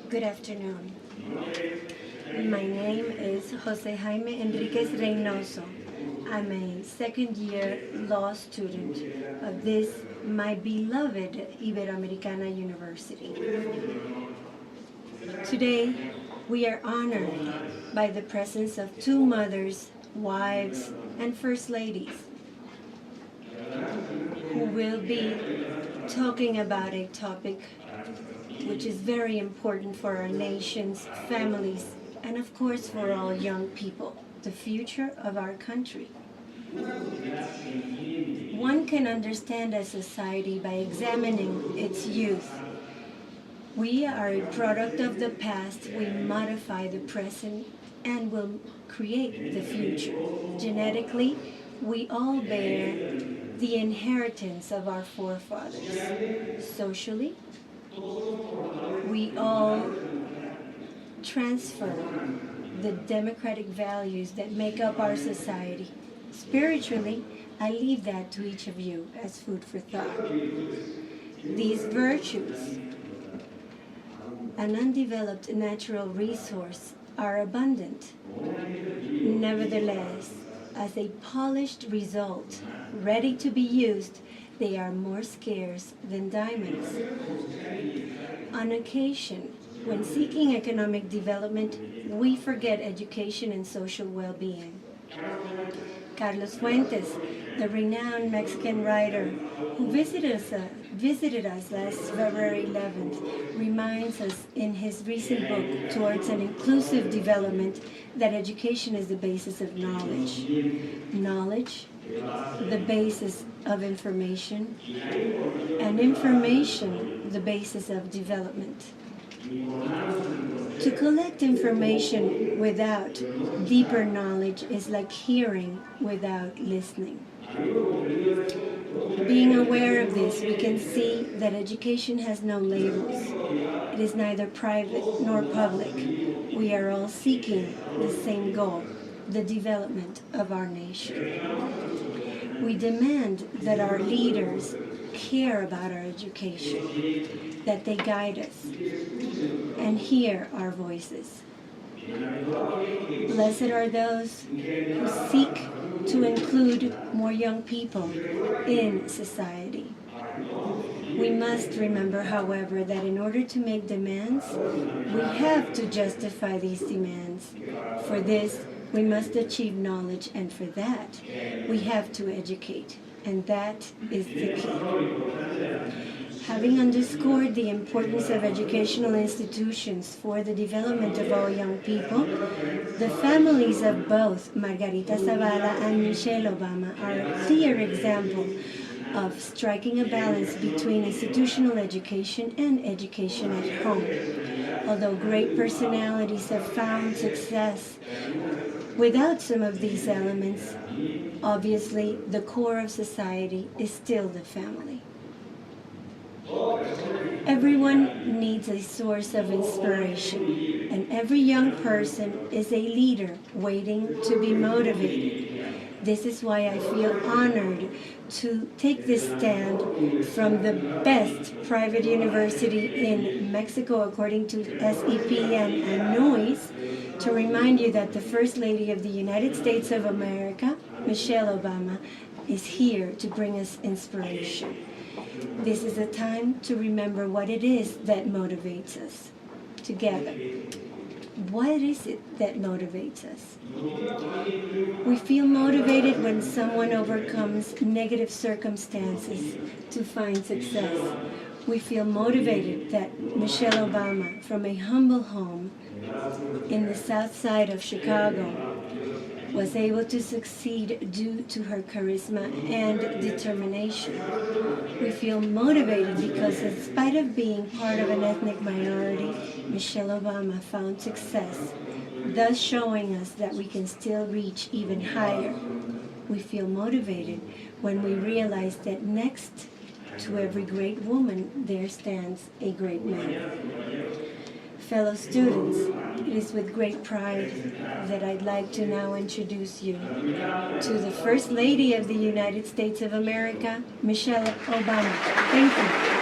Good afternoon. My name is Jose Jaime Enriquez Reynoso. I'm a second-year law student of this, my beloved Iberoamericana University. Today, we are honored by the presence of two mothers, wives, and first ladies who will be talking about a topic which is very important for our nations, families, and of course for all young people, the future of our country. One can understand a society by examining its youth. We are a product of the past, we modify the present, and will create the future. Genetically, we all bear the inheritance of our forefathers. Socially, we all transfer the democratic values that make up our society. Spiritually, I leave that to each of you as food for thought. These virtues, an undeveloped natural resource, are abundant. Nevertheless, as a polished result, ready to be used, they are more scarce than diamonds. On occasion, when seeking economic development, we forget education and social well-being. Carlos Fuentes, the renowned Mexican writer who visited us last February 11th, reminds us in his recent book, Towards an Inclusive Development, that education is the basis of knowledge. Knowledge, the basis of information, and information, the basis of development. To collect information without deeper knowledge is like hearing without listening. Being aware of this, we can see that education has no labels. It is neither private nor public. We are all seeking the same goal, the development of our nation. We demand that our leaders care about our education, that they guide us, and hear our voices. Blessed are those who seek to include more young people in society. We must remember, however, that in order to make demands, we have to justify these demands. For this, we must achieve knowledge, and for that, we have to educate, and that is the key. Having underscored the importance of educational institutions for the development of all young people, the families of both Margarita Zavala and Michelle Obama are a clear example of striking a balance between institutional education and education at home. Although great personalities have found success without some of these elements, obviously the core of society is still the family. Everyone needs a source of inspiration, and every young person is a leader waiting to be motivated. This is why I feel honored to take this stand from the best private university in Mexico, according to SEP and NOIS, to remind you that the First Lady of the United States of America, Michelle Obama, is here to bring us inspiration. This is a time to remember what it is that motivates us together. What is it that motivates us? We feel motivated when someone overcomes negative circumstances to find success. We feel motivated that Michelle Obama, from a humble home in the south side of Chicago, was able to succeed due to her charisma and determination. We feel motivated because in spite of being part of an ethnic minority, Michelle Obama found success, thus showing us that we can still reach even higher. We feel motivated when we realize that next to every great woman, there stands a great man. Fellow students, it is with great pride that I'd like to now introduce you to the First Lady of the United States of America, Michelle Obama. Thank you.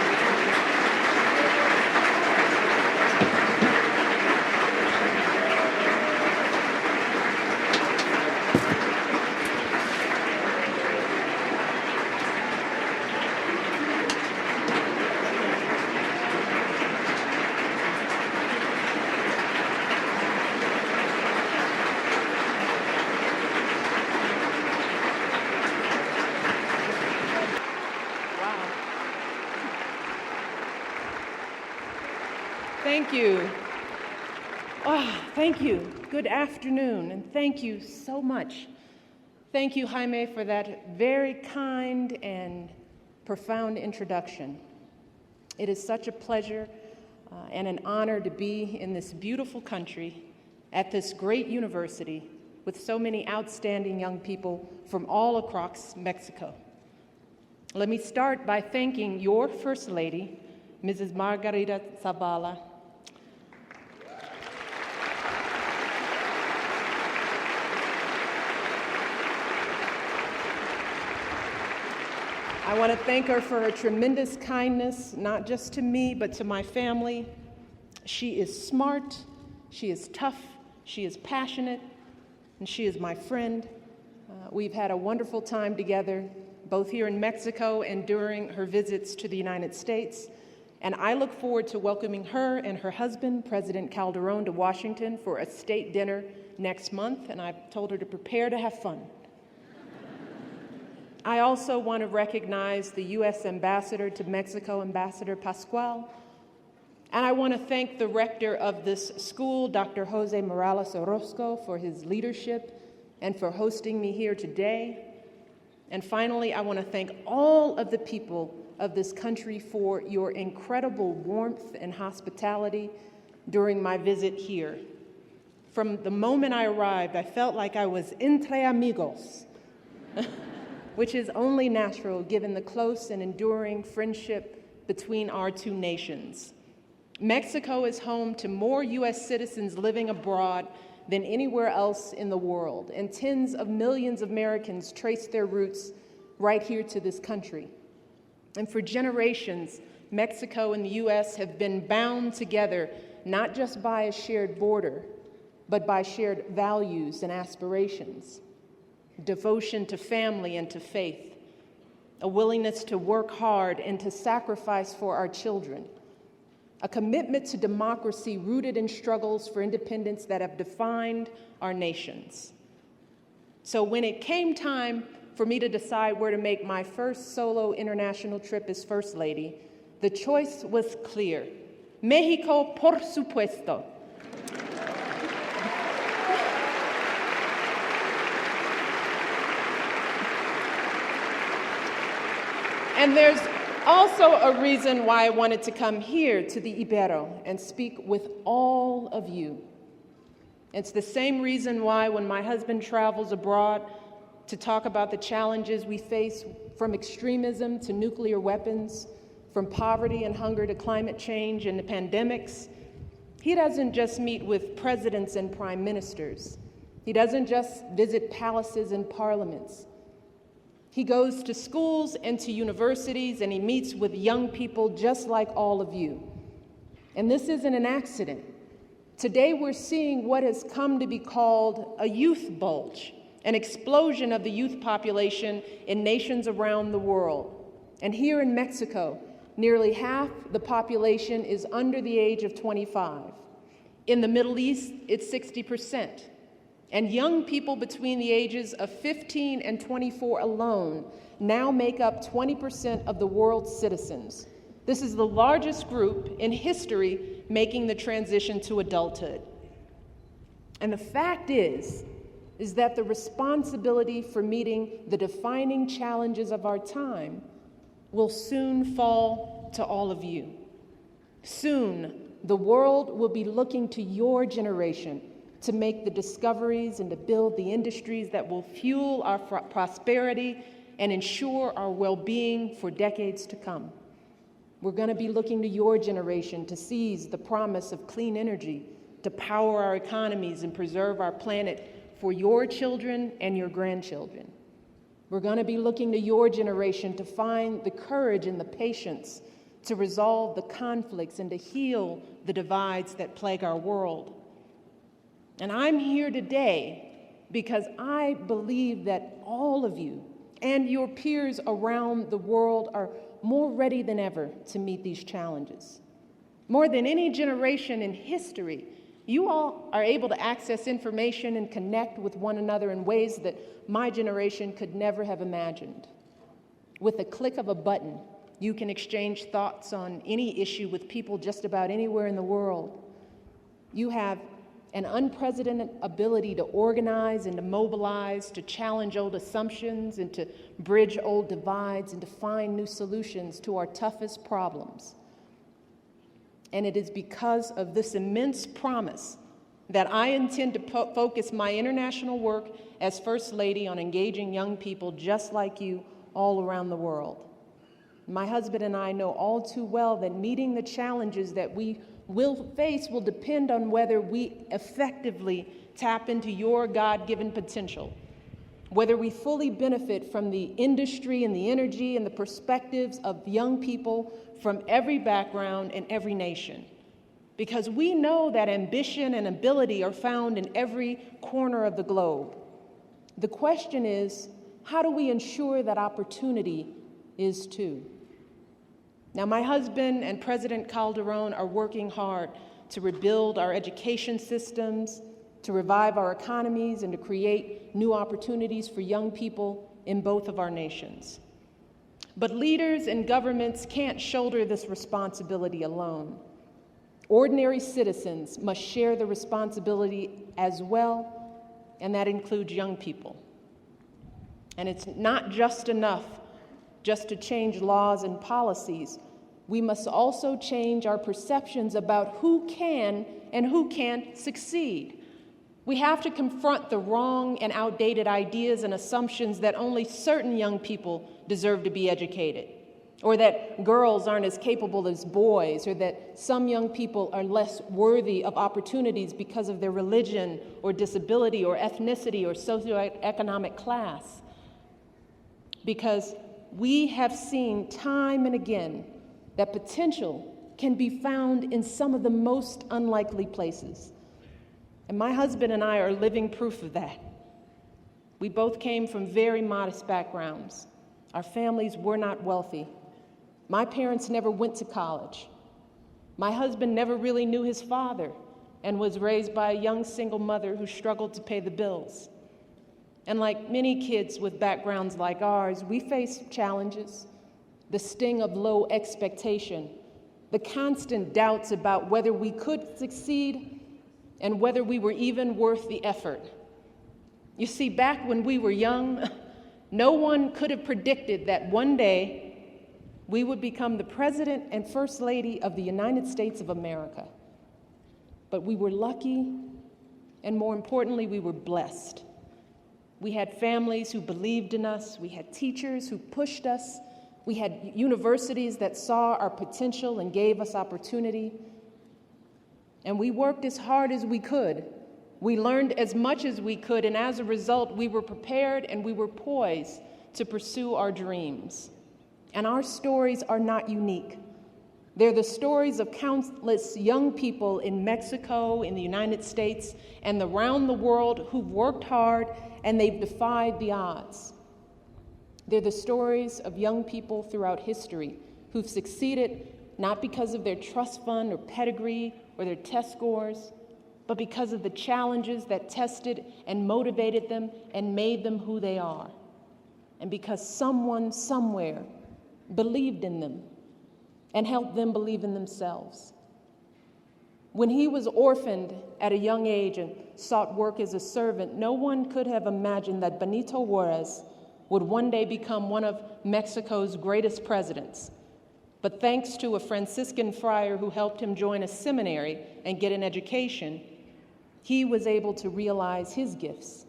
Thank you. Oh, thank you. Good afternoon, and thank you so much. Thank you, Jaime, for that very kind and profound introduction. It is such a pleasure and an honor to be in this beautiful country at this great university with so many outstanding young people from all across Mexico. Let me start by thanking your First Lady, Mrs. Margarita Zavala. I want to thank her for her tremendous kindness, not just to me, but to my family. She is smart, she is tough, she is passionate, and she is my friend. We've had a wonderful time together, both here in Mexico and during her visits to the United States. And I look forward to welcoming her and her husband, President Calderon, to Washington for a state dinner next month, and I've told her to prepare to have fun. I also want to recognize the U.S. Ambassador to Mexico, Ambassador Pascual, and I want to thank the rector of this school, Dr. Jose Morales Orozco, for his leadership and for hosting me here today. And finally, I want to thank all of the people of this country for your incredible warmth and hospitality during my visit here. From the moment I arrived, I felt like I was entre amigos, which is only natural given the close and enduring friendship between our two nations. Mexico is home to more U.S. citizens living abroad than anywhere else in the world, and tens of millions of Americans trace their roots right here to this country. And for generations, Mexico and the U.S. have been bound together not just by a shared border, but by shared values and aspirations. Devotion to family and to faith, a willingness to work hard and to sacrifice for our children, a commitment to democracy rooted in struggles for independence that have defined our nations. So when it came time for me to decide where to make my first solo international trip as First Lady, the choice was clear. Mexico, por supuesto. And there's also a reason why I wanted to come here to the Ibero and speak with all of you. It's the same reason why when my husband travels abroad to talk about the challenges we face, from extremism to nuclear weapons, from poverty and hunger to climate change and the pandemics, he doesn't just meet with presidents and prime ministers. He doesn't just visit palaces and parliaments. He goes to schools and to universities, and he meets with young people just like all of you. And this isn't an accident. Today we're seeing what has come to be called a youth bulge, an explosion of the youth population in nations around the world. And here in Mexico, nearly half the population is under the age of 25. In the Middle East, it's 60%. And young people between the ages of 15 and 24 alone now make up 20% of the world's citizens. This is the largest group in history making the transition to adulthood. And the fact is that the responsibility for meeting the defining challenges of our time will soon fall to all of you. Soon, the world will be looking to your generation to make the discoveries and to build the industries that will fuel our prosperity and ensure our well-being for decades to come. We're going to be looking to your generation to seize the promise of clean energy, to power our economies and preserve our planet for your children and your grandchildren. We're going to be looking to your generation to find the courage and the patience to resolve the conflicts and to heal the divides that plague our world. And I'm here today because I believe that all of you and your peers around the world are more ready than ever to meet these challenges. More than any generation in history, you all are able to access information and connect with one another in ways that my generation could never have imagined. With a click of a button, You can exchange thoughts on any issue with people just about anywhere in the world. You have an unprecedented ability to organize and to mobilize, to challenge old assumptions and to bridge old divides and to find new solutions to our toughest problems. And it is because of this immense promise that I intend to focus my international work as First Lady on engaging young people just like you all around the world. My husband and I know all too well that meeting the challenges that we will face will depend on whether we effectively tap into your God-given potential, whether we fully benefit from the industry and the energy and the perspectives of young people from every background and every nation. Because we know that ambition and ability are found in every corner of the globe. The question is, how do we ensure that opportunity is too? Now, my husband and President Calderon are working hard to rebuild our education systems, to revive our economies, and to create new opportunities for young people in both of our nations. But leaders and governments can't shoulder this responsibility alone. Ordinary citizens must share the responsibility as well, and that includes young people. And it's not just enough just to change laws and policies. We must also change our perceptions about who can and who can't succeed. We have to confront the wrong and outdated ideas and assumptions that only certain young people deserve to be educated, or that girls aren't as capable as boys, or that some young people are less worthy of opportunities because of their religion or disability or ethnicity or socioeconomic class. Because we have seen time and again that potential can be found in some of the most unlikely places. And my husband and I are living proof of that. We both came from very modest backgrounds. Our families were not wealthy. My parents never went to college. My husband never really knew his father and was raised by a young single mother who struggled to pay the bills. And like many kids with backgrounds like ours, we face challenges, the sting of low expectation, the constant doubts about whether we could succeed and whether we were even worth the effort. You see, back when we were young, no one could have predicted that one day we would become the President and First Lady of the United States of America. But we were lucky, and more importantly, we were blessed. We had families who believed in us. We had teachers who pushed us. We had universities that saw our potential and gave us opportunity. And we worked as hard as we could. We learned as much as we could, and as a result, we were prepared and we were poised to pursue our dreams. And our stories are not unique. They're the stories of countless young people in Mexico, in the United States, and around the world who've worked hard and they've defied the odds. They're the stories of young people throughout history who've succeeded not because of their trust fund or pedigree or their test scores, but because of the challenges that tested and motivated them and made them who they are. And because someone somewhere believed in them and helped them believe in themselves. When he was orphaned at a young age and sought work as a servant, no one could have imagined that Benito Juarez would one day become one of Mexico's greatest presidents. But thanks to a Franciscan friar who helped him join a seminary and get an education, he was able to realize his gifts.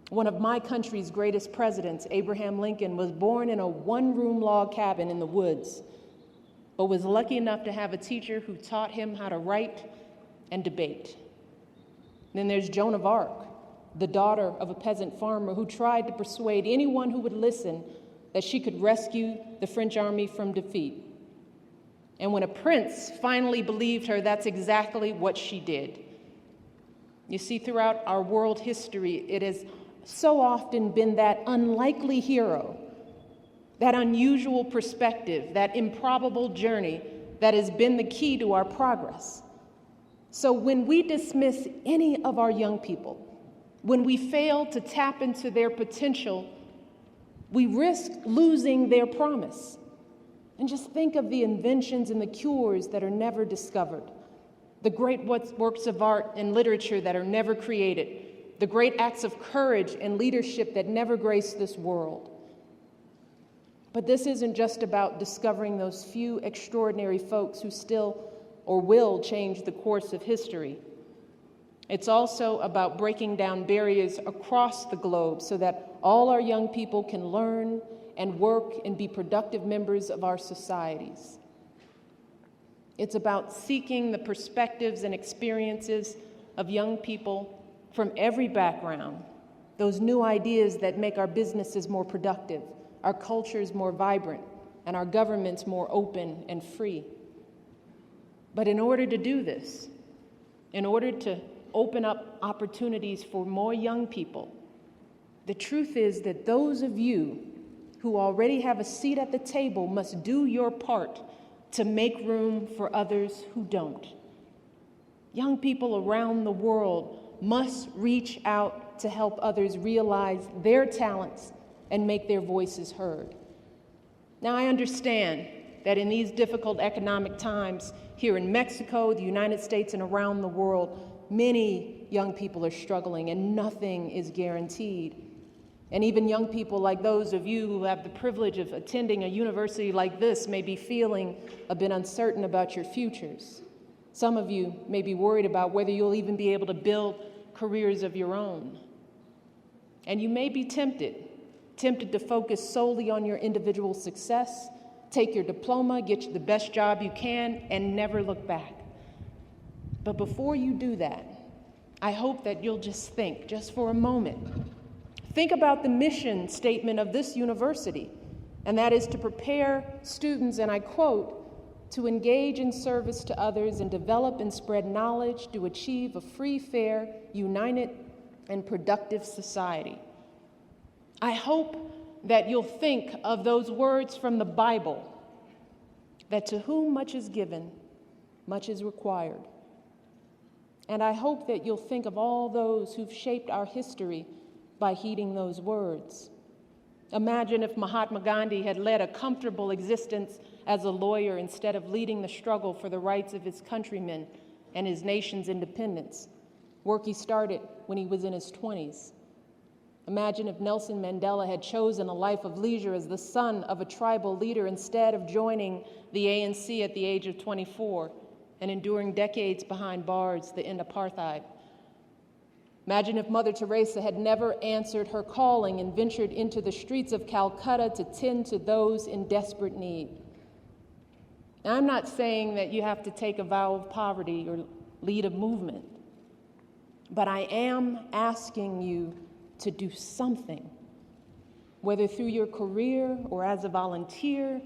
One of my country's greatest presidents, Abraham Lincoln, was born in a one-room log cabin in the woods, but was lucky enough to have a teacher who taught him how to write and debate. Then there's Joan of Arc, the daughter of a peasant farmer who tried to persuade anyone who would listen that she could rescue the French army from defeat. And when a prince finally believed her, that's exactly what she did. You see, throughout our world history, it has so often been that unlikely hero, that unusual perspective, that improbable journey that has been the key to our progress. So when we dismiss any of our young people, when we fail to tap into their potential, we risk losing their promise. And just think of the inventions and the cures that are never discovered, the great works of art and literature that are never created, the great acts of courage and leadership that never grace this world. But this isn't just about discovering those few extraordinary folks who still or will change the course of history. It's also about breaking down barriers across the globe so that all our young people can learn and work and be productive members of our societies. It's about seeking the perspectives and experiences of young people from every background, those new ideas that make our businesses more productive, our cultures more vibrant, and our governments more open and free. But in order to do this, in order to open up opportunities for more young people, the truth is that those of you who already have a seat at the table must do your part to make room for others who don't. Young people around the world must reach out to help others realize their talents and make their voices heard. Now, I understand that in these difficult economic times here in Mexico, the United States, and around the world, many young people are struggling and nothing is guaranteed. And even young people like those of you who have the privilege of attending a university like this may be feeling a bit uncertain about your futures. Some of you may be worried about whether you'll even be able to build careers of your own. And you may be tempted to focus solely on your individual success, take your diploma, get you the best job you can, and never look back. But before you do that, I hope that you'll just think, just for a moment, think about the mission statement of this university, and that is to prepare students, and I quote, to engage in service to others and develop and spread knowledge to achieve a free, fair, united, and productive society. I hope that you'll think of those words from the Bible, that to whom much is given, much is required. And I hope that you'll think of all those who've shaped our history by heeding those words. Imagine if Mahatma Gandhi had led a comfortable existence as a lawyer instead of leading the struggle for the rights of his countrymen and his nation's independence, work he started when he was in his 20s. Imagine if Nelson Mandela had chosen a life of leisure as the son of a tribal leader instead of joining the ANC at the age of 24 and enduring decades behind bars to end apartheid. Imagine if Mother Teresa had never answered her calling and ventured into the streets of Calcutta to tend to those in desperate need. Now, I'm not saying that you have to take a vow of poverty or lead a movement, but I am asking you to do something, whether through your career or as a volunteer.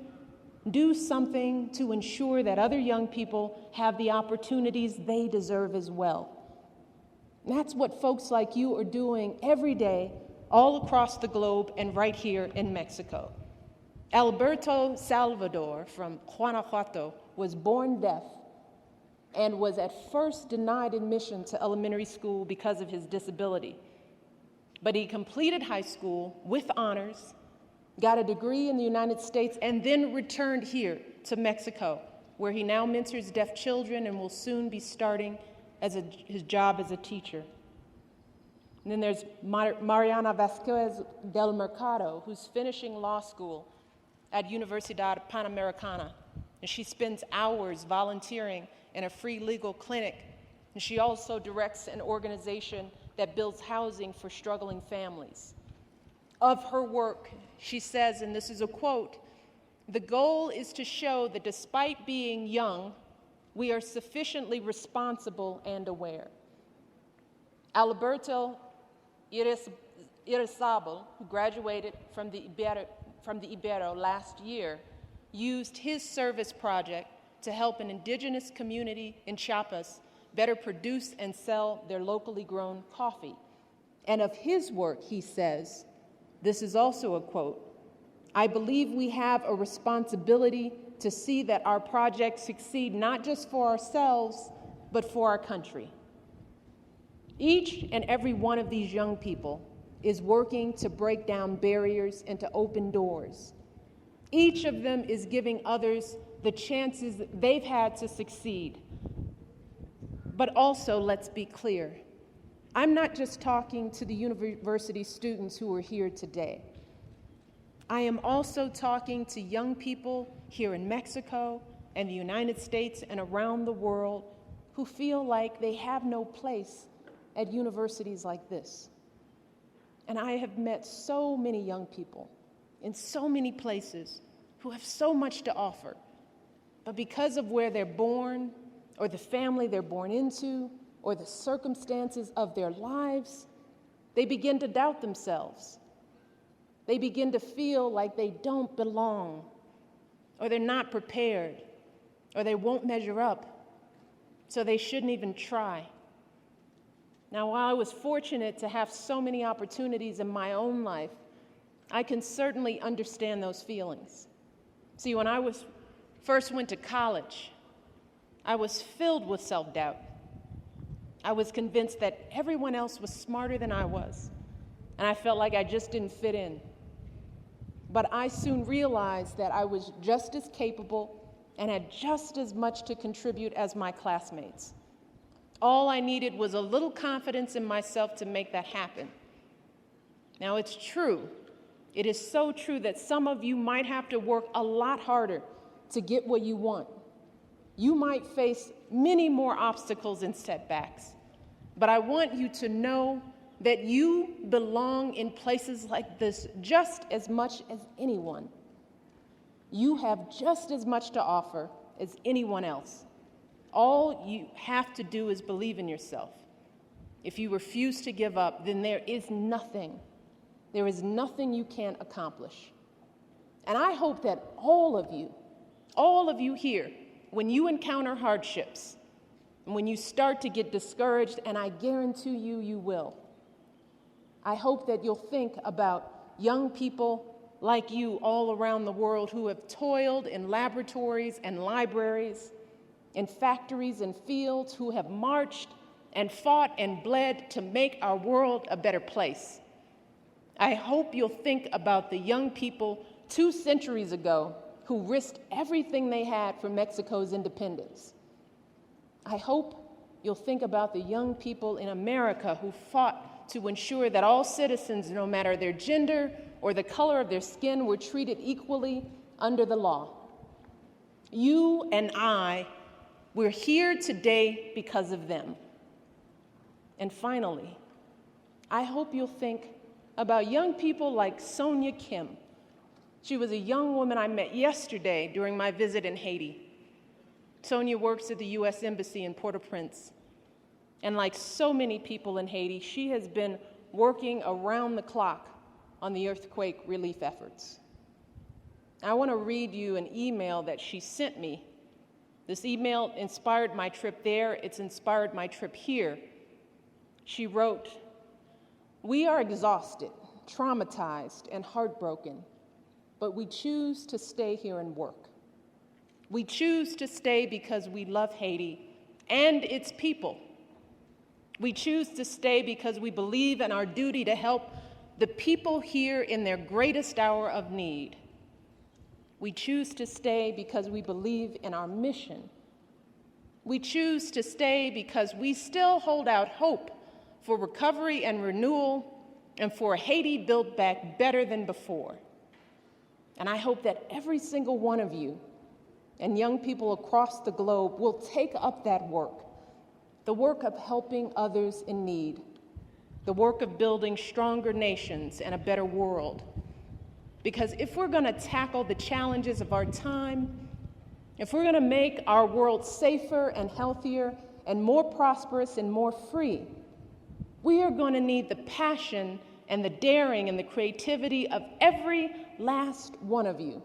Do something to ensure that other young people have the opportunities they deserve as well. And that's what folks like you are doing every day all across the globe and right here in Mexico. Alberto Salvador from Guanajuato was born deaf and was at first denied admission to elementary school because of his disability. But he completed high school with honors, got a degree in the United States, and then returned here to Mexico, where he now mentors deaf children and will soon be starting his job as a teacher. And then there's Mariana Vasquez del Mercado, who's finishing law school at Universidad Iberoamericana. And she spends hours volunteering in a free legal clinic. And she also directs an organization that builds housing for struggling families. Of her work, she says, and this is a quote, "The goal is to show that despite being young, we are sufficiently responsible and aware." Alberto Irizabal, who graduated from the Ibero last year, used his service project to help an indigenous community in Chiapas better produce and sell their locally grown coffee. And of his work, he says, this is also a quote, "I believe we have a responsibility to see that our projects succeed not just for ourselves, but for our country." Each and every one of these young people is working to break down barriers and to open doors. Each of them is giving others the chances they've had to succeed. But also, let's be clear, I'm not just talking to the university students who are here today. I am also talking to young people here in Mexico and the United States and around the world who feel like they have no place at universities like this. And I have met so many young people in so many places who have so much to offer, but because of where they're born, or the family they're born into, or the circumstances of their lives, they begin to doubt themselves. They begin to feel like they don't belong, or they're not prepared, or they won't measure up, so they shouldn't even try. Now, while I was fortunate to have so many opportunities in my own life, I can certainly understand those feelings. See, when I first went to college, I was filled with self-doubt. I was convinced that everyone else was smarter than I was, and I felt like I just didn't fit in. But I soon realized that I was just as capable and had just as much to contribute as my classmates. All I needed was a little confidence in myself to make that happen. Now, it's true. It is so true that some of you might have to work a lot harder to get what you want. You might face many more obstacles and setbacks, but I want you to know that you belong in places like this just as much as anyone. You have just as much to offer as anyone else. All you have to do is believe in yourself. If you refuse to give up, then there is nothing you can't accomplish. And I hope that all of you here, when you encounter hardships, and when you start to get discouraged, and I guarantee you, you will, I hope that you'll think about young people like you all around the world who have toiled in laboratories and libraries, in factories and fields, who have marched and fought and bled to make our world a better place. I hope you'll think about the young people 2 centuries ago who risked everything they had for Mexico's independence. I hope you'll think about the young people in America who fought to ensure that all citizens, no matter their gender or the color of their skin, were treated equally under the law. You and we're here today because of them. And finally, I hope you'll think about young people like Sonia Kim. She was a young woman I met yesterday during my visit in Haiti. Sonia works at the U.S. Embassy in Port-au-Prince. And like so many people in Haiti, she has been working around the clock on the earthquake relief efforts. I want to read you an email that she sent me. This email inspired my trip there. It's inspired my trip here. She wrote, "We are exhausted, traumatized, and heartbroken, but we choose to stay here and work. We choose to stay because we love Haiti and its people. We choose to stay because we believe in our duty to help the people here in their greatest hour of need. We choose to stay because we believe in our mission. We choose to stay because we still hold out hope for recovery and renewal and for a Haiti built back better than before. And I hope that every single one of you and young people across the globe will take up that work, the work of helping others in need, the work of building stronger nations and a better world. Because if we're going to tackle the challenges of our time, if we're going to make our world safer and healthier and more prosperous and more free, we are going to need the passion and the daring and the creativity of every last one of you.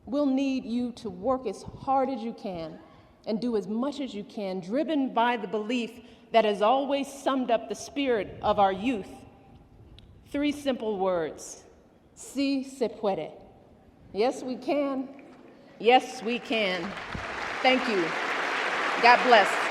We'll need you to work as hard as you can and do as much as you can, driven by the belief that has always summed up the spirit of our youth. 3 simple words: Sí se puede. Yes, we can. Yes, we can. Thank you. God bless.